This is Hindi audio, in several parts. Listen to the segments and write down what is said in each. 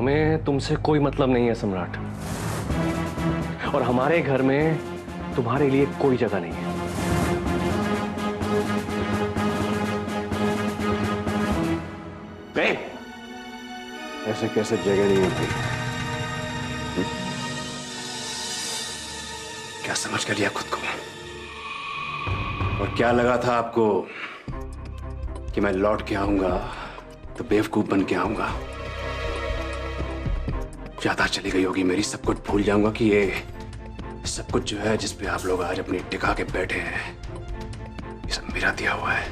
हमें तुमसे कोई मतलब नहीं है सम्राट, और हमारे घर में तुम्हारे लिए कोई जगह नहीं है। ऐसे कैसे जगह नहीं होती? क्या समझ कर लिया खुद को? और क्या लगा था आपको कि मैं लौट के आऊंगा तो बेवकूफ बन के आऊंगा? ज्यादा चली गई होगी मेरी, सब कुछ भूल जाऊंगा कि ये सब कुछ जो है जिस पे आप लोग आज अपनी टिका के बैठे हैं, ये सब मेरा दिया हुआ है।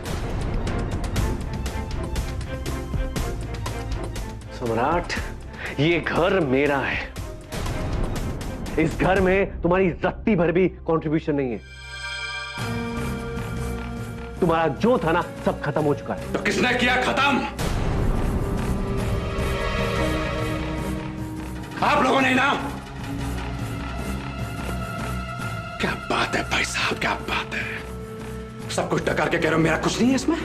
सम्राट, ये घर मेरा है। इस घर में तुम्हारी रत्ती भर भी कंट्रीब्यूशन नहीं है। तुम्हारा जो था ना, सब खत्म हो चुका है। तो किसने किया खत्म? आप लोगों ने ना। क्या बात है भाई साहब, क्या बात है? सब कुछ टकार के कह रहे हो, मेरा कुछ नहीं है इसमें?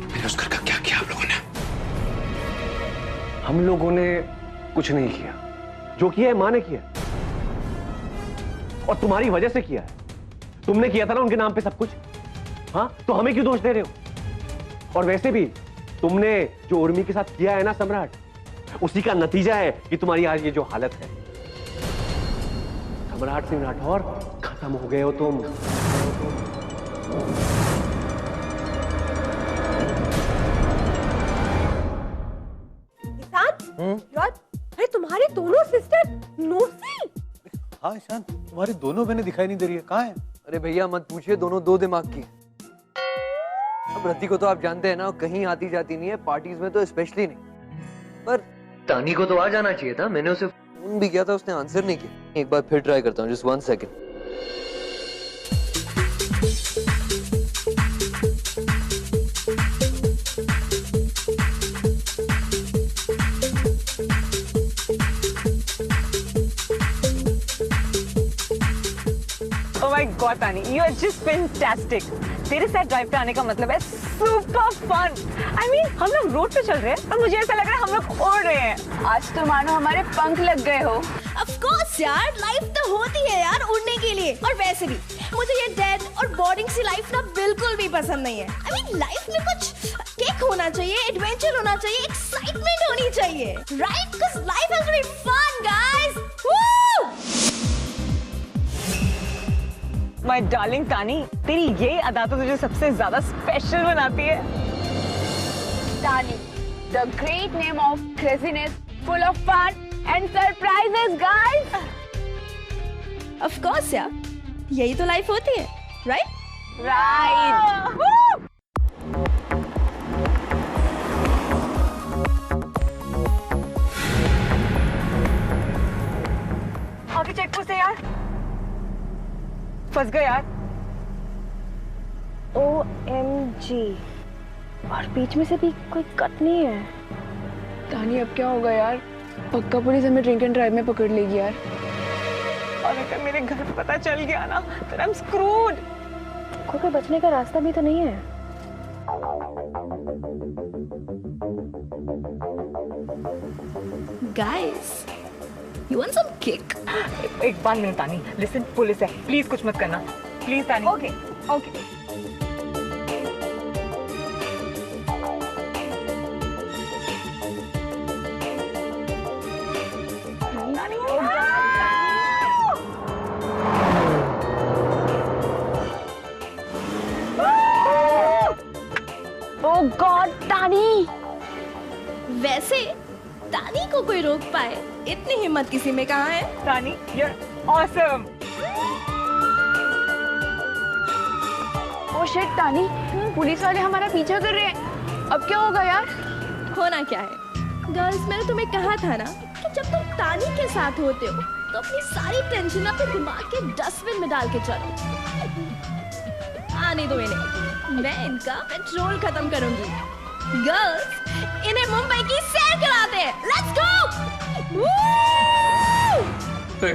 मेरे उस घर का क्या किया आप लोगों ने? हम लोगों ने कुछ नहीं किया। जो किया है मां ने किया, और तुम्हारी वजह से किया है। तुमने किया था ना उनके नाम पे सब कुछ। हाँ, तो हमें क्यों दोष दे रहे हो? और वैसे भी तुमने जो उर्मी के साथ किया है ना सम्राट, उसी का नतीजा है कि तुम्हारी आज ये जो हालत है। सम्राट सिंह राठौर, खत्म हो गए हो तुम। यार, अरे तुम्हारी दोनों सिस्टर नोसी। हाँ ईशान, तुम्हारी दोनों बहनें दिखाई नहीं दे रही है, कहाँ है? अरे भैया मत पूछिए, दोनों दो दिमाग की। अब रति को तो आप जानते हैं ना, कहीं आती जाती नहीं है, पार्टीज में तो स्पेशली नहीं। पर तानी को तो आ जाना चाहिए था। मैंने उसे फोन भी किया था, उसने आंसर नहीं किया। एक बार फिर ट्राई करता हूँ, just 1 second. Oh my God, तानी, you are just fantastic. तेरे साथ ड्राइव पे आने का मतलब है सुपर फन। I mean, हम लोग रोड पे चल रहे हैं और मुझे ऐसा लग रहा है हम लोग उड़ रहे हैं। आज तो मानो हमारे पंख लग गए हो। Of course यार, लाइफ तो होती है यार उड़ने के लिए। और वैसे भी मुझे ये डेड और बोरिंग सी लाइफ ना बिल्कुल भी पसंद नहीं है। I mean, लाइफ में कुछ किक होना चाहिए, एडवेंचर होना चाहिए, एक्साइटमेंट होनी चाहिए, right? Because life has to be fun, guys. Woo! My darling तानी, तेरी ये अदा तो तुझे सबसे ज्यादा स्पेशल बनाती है। Tani, the great name of craziness, full of fun and surprises, guys. Of course यार, यही तो लाइफ होती है, right? Right. आगे चेक पोस्ट है यार। फंस गए यार। OMG, और बीच में से भी कोई कट नहीं है। तानी अब क्या होगा यार? पक्का पुलिस हमें ड्रिंक एंड ड्राइव में पकड़ लेगी यार। और अगर मेरे घर पे पता चल गया ना, तो I'm screwed। कोई बचने का रास्ता भी तो नहीं है। Guys, you want some kick? एक बार मिनट तानी, लिसन, पुलिस है, प्लीज कुछ मत करना, प्लीज तानी। Okay, okay. Oh God, तानी। वैसे तानी को कोई रोक पाए, इतनी हिम्मत किसी में कहाँ है? तानी, you're awesome। Oh shit, तानी, पुलिस वाले हमारा पीछा कर रहे हैं। अब क्या होगा यार? होना क्या है? गर्ल्स, मैंने तुम्हें कहा था ना कि जब तुम तानी के साथ होते हो तो अपनी सारी टेंशन अपने दिमाग के डस्टबिन में डाल के चलो। आने दो इन्हें, मैं इनका पेट्रोल खत्म करूंगी। गर्ल्स, इन्हें मुंबई की सैर कराते हैं। Let's go.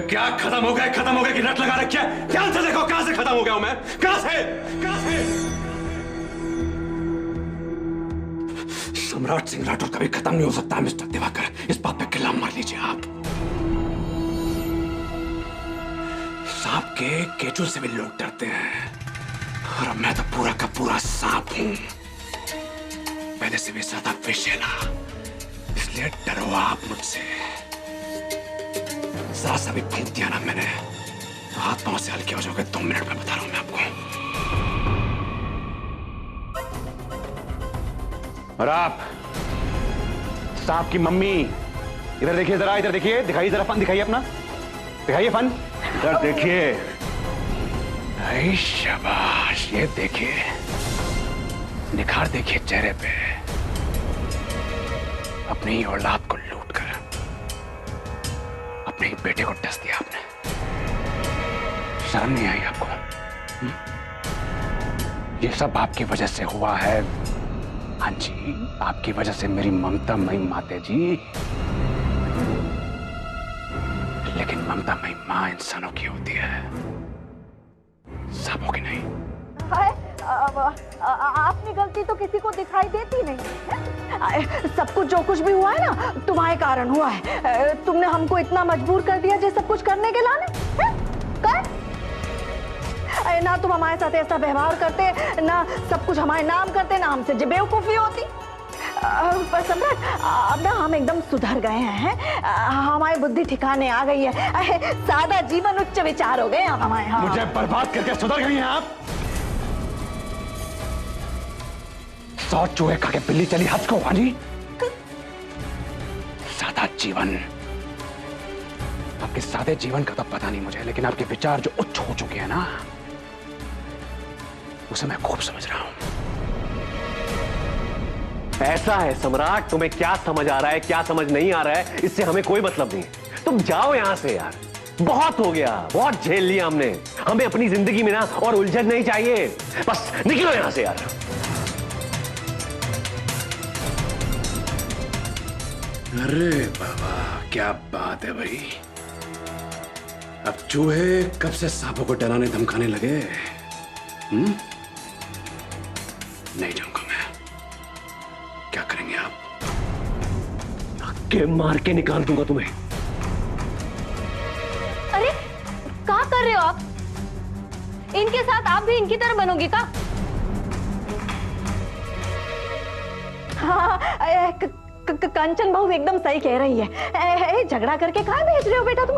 क्या खत्म हो गया कि रट लगा रखी है? ध्यान से देखो, कहां से खत्म हो गया हूं मैं? कहां से? सम्राट सिंह राठौर कभी खत्म नहीं हो सकता मिस्टर दिवाकर, इस बात पे किल्ला मार लीजिए आप। सांप के केचुल से भी लोग डरते हैं, और मैं तो पूरा का पूरा सांप हूं, पहले से भी ज्यादा विषैला, इसलिए डरो आप मुझसे। जरा सा भी फूंक दिया ना मैंने तो हाथ पांव से हल्के हो जाओगे, 2 मिनट में बता रहा हूं मैं आपको। और आप सांप की मम्मी, इधर देखिए जरा, इधर देखिए, दिखाइए जरा फन, दिखाइए अपना, दिखाइए फन, इधर देखिए। ऐ शाबाश, ये देखिए निखार देखिए चेहरे पे। अपनी ही औलाद को लूट कर अपने ही बेटे को डस दिया आपने, शर्म नहीं आई आपको? ये सब आपकी वजह से हुआ है। हाँ जी, आपकी वजह से मेरी ममता मई माते जी। लेकिन ममता मई मां इंसानों की होती है, सांपों की नहीं। आपकी गलती तो किसी को दिखाई देती नहीं। सब कुछ जो कुछ भी हुआ है ना, तुम्हारे कारण हुआ है। तुमने हमको इतना मजबूर कर दिया ये सब कुछ करने के लाने। ना तुम हमारे साथ ऐसा व्यवहार करते, ना सब कुछ हमारे नाम करते, ना हमसे जो बेवकूफी होती। पर सम्राट, अब ना हम एकदम सुधर गए हैं, हमारी बुद्धि ठिकाने आ गई है, सादा जीवन उच्च विचार हो गए अब हमारे। हाँ। मुझे बर्बाद करके सुधर गई हैं आप। 100 चूहे खा के बिल्ली चली हज को। हाँ जी, सादा जीवन, आपके सादे जीवन का तो पता नहीं मुझे, लेकिन आपके विचार जो उच्च हो चुके हैं ना, उसे मैं खूब समझ रहा हूं। ऐसा है सम्राट, तुम्हें क्या समझ आ रहा है, क्या समझ नहीं आ रहा है, इससे हमें कोई मतलब नहीं है। तुम जाओ यहां से यार, बहुत हो गया, बहुत झेल लिया हमने। हमें अपनी जिंदगी में ना और उलझन नहीं चाहिए, बस निकलो यहां से यार। अरे बाबा, क्या बात है भाई। अब चूहे कब से सांपों को डराने धमकाने लगे? नहीं जाऊंगा मैं। क्या करेंगे आप? के मार के निकाल दूंगा तुम्हें। अरे क्या कर रहे हो आप? इनके साथ आप भी इनकी तरह बनोगे क्या? हाँ, कंचन बहू एकदम सही कह रही है। झगड़ा करके कहाँ भेज रहे हो बेटा तुम?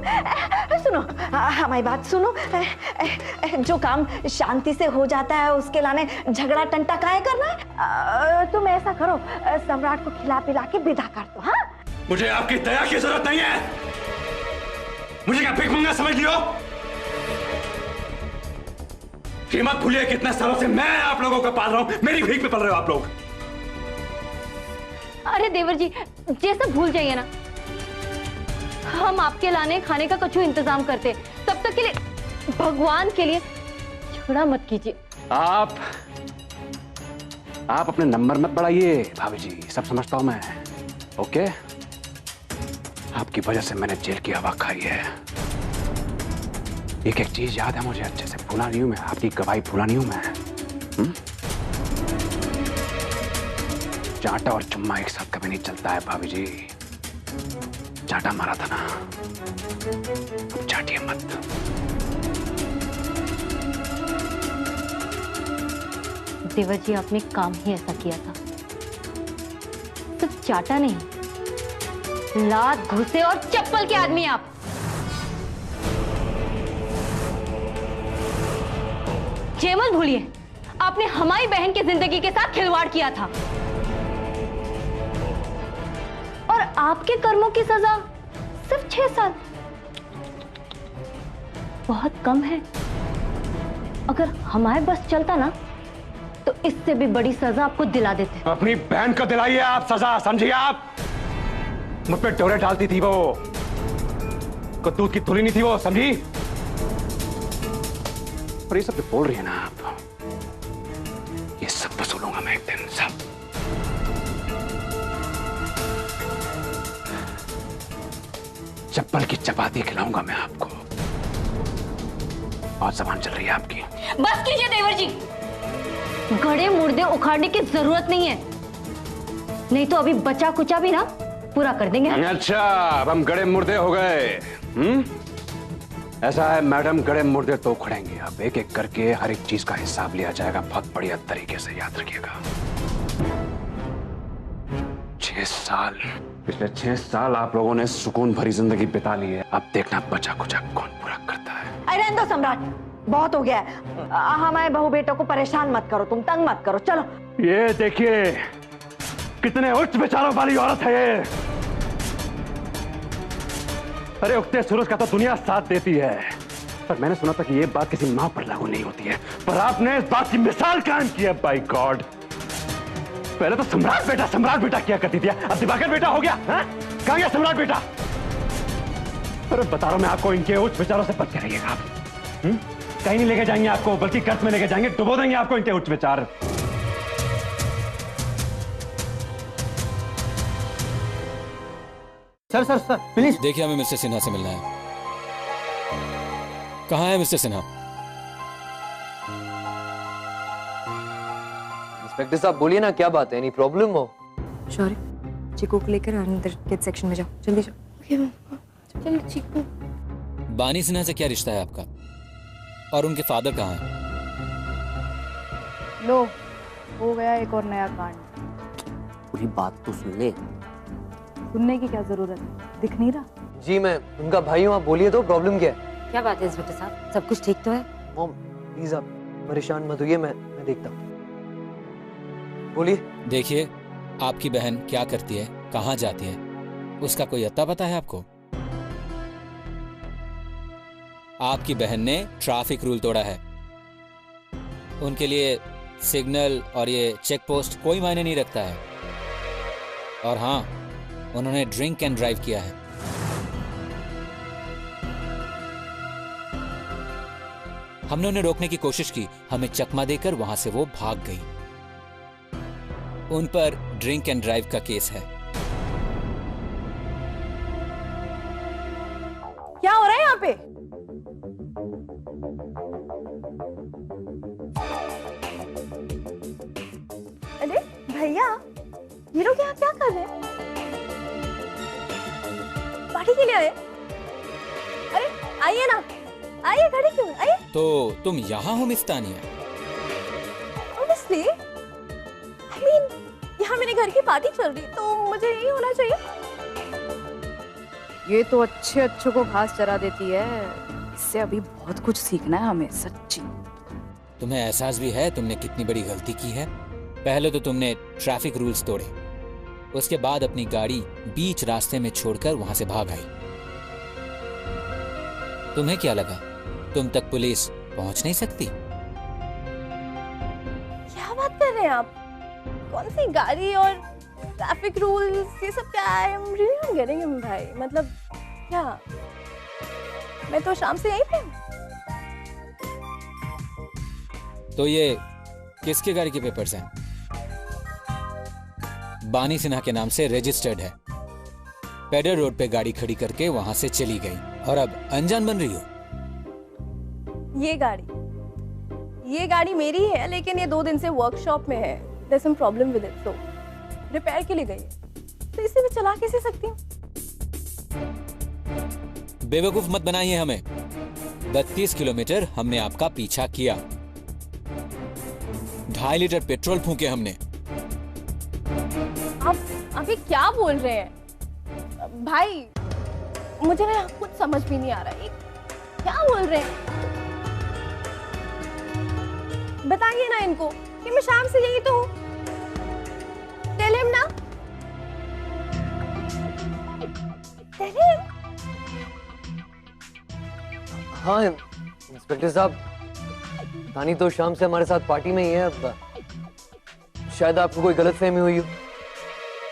सुनो, हमारी बात सुनो। जो काम शांति से हो जाता है उसके लाने झगड़ा टंटा काहे करना है? तुम ऐसा करो, सम्राट को खिला पिला के विदा कर दो। हाँ, मुझे आपकी दया की जरूरत नहीं है। मुझे क्या भिखमंगा समझ लियो? ये मत भूलिए कितने सालों से मैं आप लोगों को पाल रहा हूं, मेरी भीख में पल रहे हो आप लोग। अरे देवर जी, जैसा भूल जाइए ना, हम आपके लाने खाने का कुछ इंतजाम करते, तब तक के लिए भगवान के लिए झगड़ा मत कीजिए। आप अपने नंबर मत बढ़ाइए भाभी जी, सब समझता हूं मैं। ओके, आपकी वजह से मैंने जेल की हवा खाई है। एक एक चीज याद है मुझे अच्छे से, भूला नहीं हूं मैं, आपकी गवाही भूला नहीं हूं मैं। चाटा और चुम्मा एक साथ कभी नहीं चलता है भाभी जी। चाटा मारा था ना, अब चाटिए मत। देवर जी, आपने काम ही ऐसा किया था। सिर्फ चाटा नहीं, लात, घुसे और चप्पल के आदमी आप। ये मत भूलिए, आपने हमारी बहन की जिंदगी के साथ खिलवाड़ किया था, और आपके कर्मों की सजा सिर्फ 6 साल। बहुत कम है। अगर हमारे बस चलता ना, तो इससे भी बड़ी सजा आपको दिला देते। अपनी बहन को दिलाइए आप सजा, समझिए आप। मुझ पे डोरे डालती थी वो, को दूध की थैली नहीं थी वो, समझी? और ये सब जो बोल रही है ना आप, ये सब वसूलूंगा मैं एक दिन, सब। चप्पल की चपाती खिलाऊंगा मैं आपको। बहुत जबान चल रही है आपकी। बस कीजिए देवर जी, गड़े मुर्दे उखाड़ने की जरूरत नहीं है। नहीं तो अभी बचा कुचा भी ना पूरा कर देंगे। अच्छा, अब हम गड़े मुर्दे हो गए। ऐसा है मैडम, गड़े मुर्दे तो उखड़ेंगे। अब एक एक करके हर एक चीज का हिसाब लिया जाएगा, बहुत बढ़िया तरीके से, याद रखिएगा। 6 साल, पिछले 6 साल आप लोगों ने सुकून भरी जिंदगी बिता ली है। अब देखना बचा कुचा कौन पूरा करता है। अरे रहने दो सम्राट, बहुत हो गया है। हमारे बहू बेटों को परेशान मत करो, तुम तंग मत करो, चलो। ये देखिए कितने उच्च विचारों वाली औरत है ये। अरे उगते सूरज का तो दुनिया साथ देती है, पर मैंने सुना था कि ये बात किसी मां पर लागू नहीं होती है, पर आपने इस बात की मिसाल कायम की है। बाय गॉड, पहले तो सम्राट बेटा किया करती थी, अब दिवाकर बेटा हो गया। कहां गया सम्राट बेटा? अरे बता रहा हूं मैं आपको, इनके उच्च विचारों से बच के रहिएगा आप। कहीं नहीं लेके जाएंगे आपको, बल्कि कर्ज में लेके जाएंगे, डुबो देंगे आपको इनके उच्च विचार। Sir please. देखिए, हमें मिस्टर सिन्हा से मिलना है। कहाँ है मिस्टर सिन्हा? इंस्पेक्टर साहब बोलिए ना, क्या बात है? एनी प्रॉब्लम हो? सॉरी, चिकू को लेकर अंदर किड सेक्शन में जाओ, जल्दी जाओ। चल चिकू। बानी सिन्हा से क्या रिश्ता है आपका? और उनके फादर कहाँ हैं? लो, हो गया एक और नया कांड। पूरी बात तो सुन ले। सुनने की क्या जरूरत है, दिख नहीं रहा? जी मैं उनका भाई हूँ, आप बोलिए तो, प्रॉब्लम क्या है? क्या बात है इंस्पेक्टर साहब, सब कुछ ठीक तो है? मॉम प्लीज आप परेशान मत होइए, मैं देखता हूँ। बोलिए। देखिए, आपकी बहन क्या करती है, कहाँ जाती है, उसका कोई अता पता है आपको? आपकी बहन ने ट्रैफिक रूल तोड़ा है। उनके लिए सिग्नल और ये चेक पोस्ट कोई मायने नहीं रखता है। और हाँ, उन्होंने ड्रिंक एंड ड्राइव किया है। हमने उन्हें रोकने की कोशिश की, हमें चकमा देकर वहां से वो भाग गई। उन पर ड्रिंक एंड ड्राइव का केस है। क्या हो रहा है यहाँ पे? अरे भैया, ये लोग यहाँ क्या कर रहे हैं? पार्टी के लिए आए? अरे आइए ना, आइए, खड़े क्यों? आइए। तो तुम यहाँ हो miss Tania? Honestly, I mean, यहाँ मेरे घर की पार्टी चल रही, तो मुझे यही होना चाहिए। ये तो अच्छे अच्छों को घास चरा देती है। इससे अभी बहुत कुछ सीखना है हमें, सच्ची। तुम्हें एहसास भी है तुमने कितनी बड़ी गलती की है? पहले तो तुमने ट्रैफिक रूल्स तोड़े, उसके बाद अपनी गाड़ी बीच रास्ते में छोड़कर वहां से भाग आई। तुम्हें क्या लगा तुम तक पुलिस पहुंच नहीं सकती? क्या बात कर रहे हैं आप? कौन सी गाड़ी और ट्रैफिक रूल्स, ये सब क्या है? I'm really not getting it, भाई। मतलब क्या? मैं तो शाम से यहीं पे हूँ। तो ये किसके गाड़ी के पेपर्स हैं? बानी सिन्हा के नाम से रजिस्टर्ड है। पेडर रोड पे गाड़ी खड़ी करके वहां से चली गई और अब अनजान बन रही हो। ये गाड़ी मेरी है, लेकिन ये 2 दिन से वर्कशॉप में है। There's some problem with it, so repair के लिए गई है, तो इसे मैं चला कैसे सकती हूँ? बेवकूफ मत बनाइए हमें। 32 किलोमीटर हमने आपका पीछा किया, 2.5 लीटर पेट्रोल फूके हमने। आप ये क्या बोल रहे हैं? भाई, मुझे ना कुछ समझ भी नहीं आ रहा, ये क्या बोल रहे हैं? बताइए ना इनको कि मैं शाम से यही तो हूँ। Tell him ना। Tell him। हाँ इंस्पेक्टर साहब, तानी तो शाम से हमारे साथ पार्टी में ही है। अब शायद आपको कोई गलतफहमी हुई हो।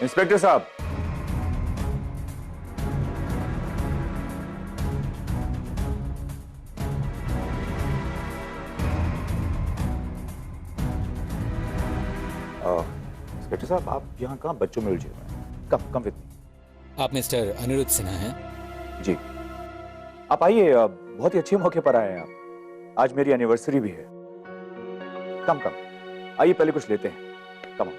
इंस्पेक्टर साहब, इंस्पेक्टर साहब, आप यहाँ कहाँ बच्चों में उलझे हुए हैं? Come with me. आप मिस्टर अनिरुद्ध सिन्हा हैं? जी, आप आइए, बहुत ही अच्छे मौके पर आए हैं आप। आज मेरी एनिवर्सरी भी है। कम आइए, पहले कुछ लेते हैं। कम।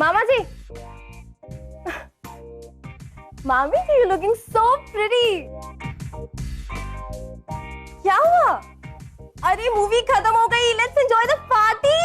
मामा जी, मामी जी, यू लुकिंग सो प्रिटी। क्या हुआ? अरे मूवी खत्म हो गई, लेट्स एंजॉय द पार्टी।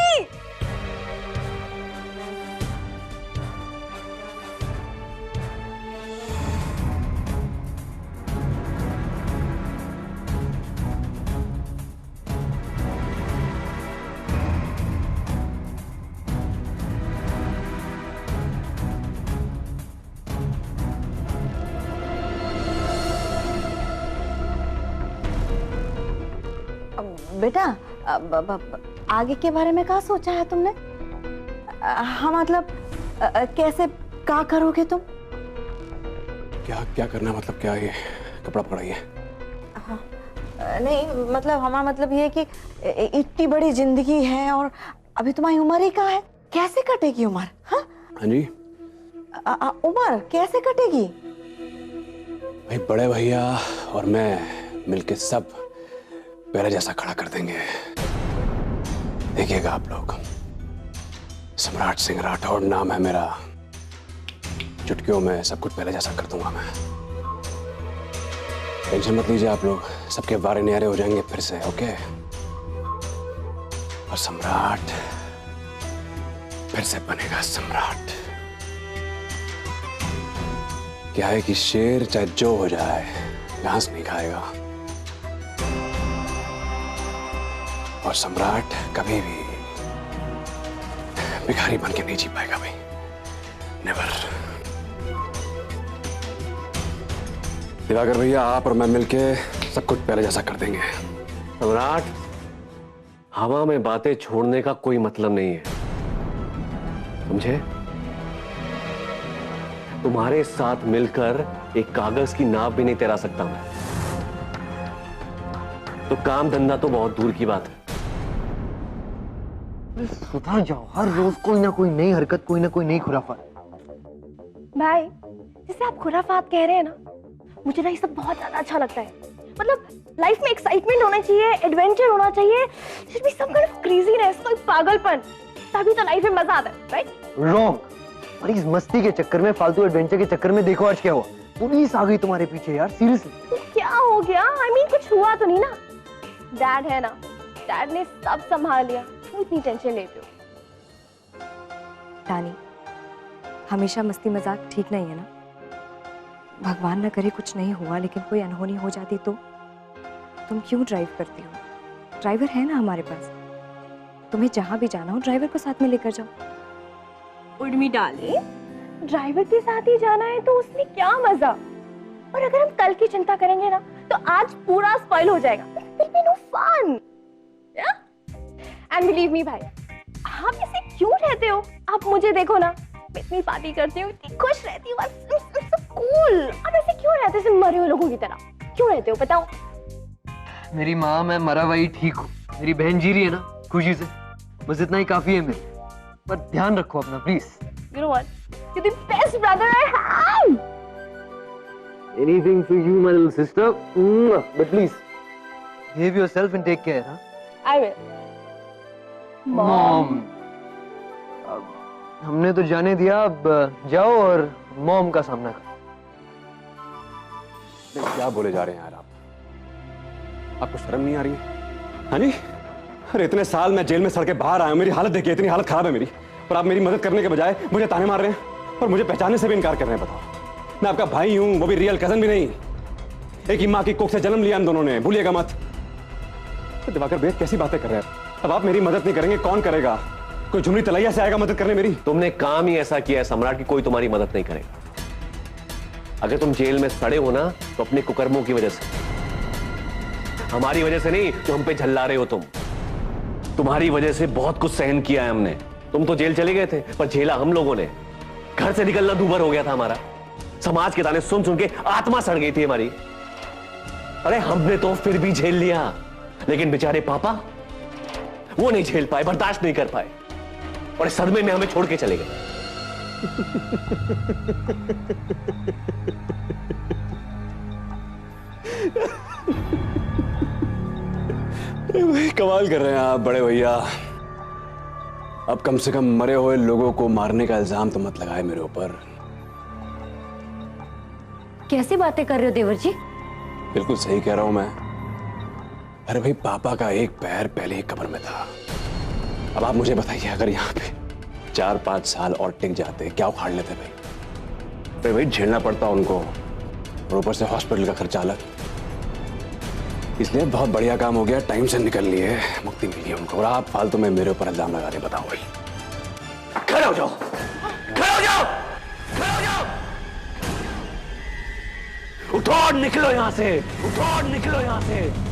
बेटा, आगे के बारे में क्या सोचा है तुमने? हाँ मतलब कैसे क्या करोगे तुम? क्या क्या करना मतलब क्या? ये कपड़ा पकड़ाइए। हाँ, नहीं मतलब हमारा मतलब ये कि इतनी बड़ी जिंदगी है और अभी तुम्हारी उम्र ही कहाँ है, कैसे कटेगी उम्र? हाँ जी उम्र कैसे कटेगी? भाई बड़े भैया और मैं मिलके सब पहले जैसा खड़ा कर देंगे। देखिएगा आप लोग, सम्राट सिंह राठौड़ नाम है मेरा। चुटकियों में सब कुछ पहले जैसा कर दूंगा मैं। टेंशन मत लीजिए आप लोग, सबके वारे न्यारे हो जाएंगे फिर से। ओके? और सम्राट फिर से बनेगा सम्राट। क्या है कि शेर चाहे जो हो जाए घास नहीं खाएगा, और सम्राट कभी भी भिखारी बन के नहीं जी पाएगा भाई। नेवर। दिवाकर भैया, आप और मैं मिलके सब कुछ पहले जैसा कर देंगे। सम्राट, हवा में बातें छोड़ने का कोई मतलब नहीं है, समझे? तुम्हारे साथ मिलकर एक कागज की नाव भी नहीं तैरा सकता मैं, तो काम धंधा तो बहुत दूर की बात है। सुधर जाओ, हर रोज कोई ना कोई नई हरकत, कोई ना कोई नई खुराफात। भाई, जैसे आप खुराफात कह रहे हैं ना, मुझे ना ये सब बहुत ज्यादा अच्छा लगता है। मतलब लाइफ में एक्साइटमेंट होना चाहिए, एडवेंचर होना चाहिए, सब काइंड ऑफ क्रेजीनेस, कोई पागलपन, तभी तो लाइफ में मजा आता है, राइट? रॉन्ग। और इस मस्ती के चक्कर में, फालतू एडवेंचर के चक्कर में देखो आज क्या हुआ। पुलिस आ गई तुम्हारे पीछे यार, सीरियसली। तो क्या हो गया? I mean, कुछ हुआ तो नहीं ना? डैड है ना, डैड ने सब संभाल लिया, क्यों इतनी टेंशन लेते हो? तानी, हमेशा मस्ती मजाक ठीक नहीं है ना। भगवान न करे कुछ नहीं हुआ, लेकिन कोई अनहोनी हो जाती तो तुम क्यों ड्राइव करती हो? ड्राइवर है ना हमारे पास, तुम्हें जहां भी जाना हो ड्राइवर को साथ में लेकर जाओ। उर्मी डाले, ड्राइवर के साथ ही जाना है तो उसमें क्या मजा? और अगर हम कल की चिंता करेंगे ना, तो आज पूरा स्पॉइल हो जाएगा। It will be no fun. Yeah? And believe me भाई, आप ऐसे क्यों रहते हो? आप मुझे देखो ना, मैं इतनी पार्टी करती हूँ, इतनी खुश रहती हूँ, कूल। आप ऐसे क्यों रहते हो मरे हुए लोगों की तरह? क्यों रहते हो बताओ? मेरी माँ, मैं मरा वही ठीक हूँ। मेरी बहन जी रही है ना खुशी से, बस इतना ही काफी है मेरे। पर ध्यान रखो अपना please. You know what? You're the best brother I have. Anything for you, my little sister. But please, behave yourself and take care, huh? I will. Mom. हमने तो जाने दिया, अब जाओ और मॉम का सामना करो। क्या बोले जा रहे हैं यार आप? आपको शर्म नहीं आ रही है? हाँ जी? अरे इतने साल मैं जेल में सड़ के बाहर आया हूं, मेरी हालत देखिए, इतनी हालत खराब है मेरी, पर आप मेरी मदद करने के बजाय मुझे ताने मार रहे हैं और मुझे पहचानने से भी इनकार कर रहे हैं। बताओ, मैं आपका भाई हूं, वो भी रियल कजन भी नहीं। एक ही माँ की कोख से जन्म लिया हम दोनों ने, भूलिएगा मत। दिवाकर भैया कैसी बातें कर रहे हैं? अब आप मेरी मदद नहीं करेंगे कौन करेगा? कोई झुमरी तलैया से आएगा मदद करने मेरी? तुमने काम ही ऐसा किया है सम्राट की कोई तुम्हारी मदद नहीं करेगा। अगर तुम जेल में सड़े हो ना, तो अपने कुकर्मों की वजह से, हमारी वजह से नहीं जो हम पे झल्ला रहे हो तुम। तुम्हारी वजह से बहुत कुछ सहन किया है हमने। तुम तो जेल चले गए थे, पर झेला हम लोगों ने। घर से निकलना दूभर हो गया था हमारा, समाज के ताने सुन सुन के आत्मा सड़ गई थी हमारी। अरे हमने तो फिर भी झेल लिया, लेकिन बेचारे पापा वो नहीं झेल पाए, बर्दाश्त नहीं कर पाए, और इस सदमे में हमें छोड़ के चले गए। कमाल कर रहे हैं आप बड़े भैया। अब कम से कम मरे हुए लोगों को मारने का इल्जाम तो मत लगाए मेरे ऊपर। कैसी बातें कर रहे हो देवर जी? बिल्कुल सही कह रहा हूं मैं। अरे भाई, पापा का एक पैर पहले ही कब्र में था। अब आप मुझे बताइए, अगर यहाँ पे 4-5 साल और टिक जाते, क्या उखाड़ लेते भाई? फिर भाई झेलना पड़ता उनको, और ऊपर से हॉस्पिटल का खर्चा अलग। इसलिए बहुत बढ़िया काम हो गया, टाइम से निकल लिए, मुक्ति मिली उनको। और आप फालतू में मेरे ऊपर इल्जाम लगा रहे, बताओ भाई। खड़े हो जाओ, खड़े हो जाओ, खड़े हो जाओ। उठो और निकलो यहां से, उठो और निकलो यहां से।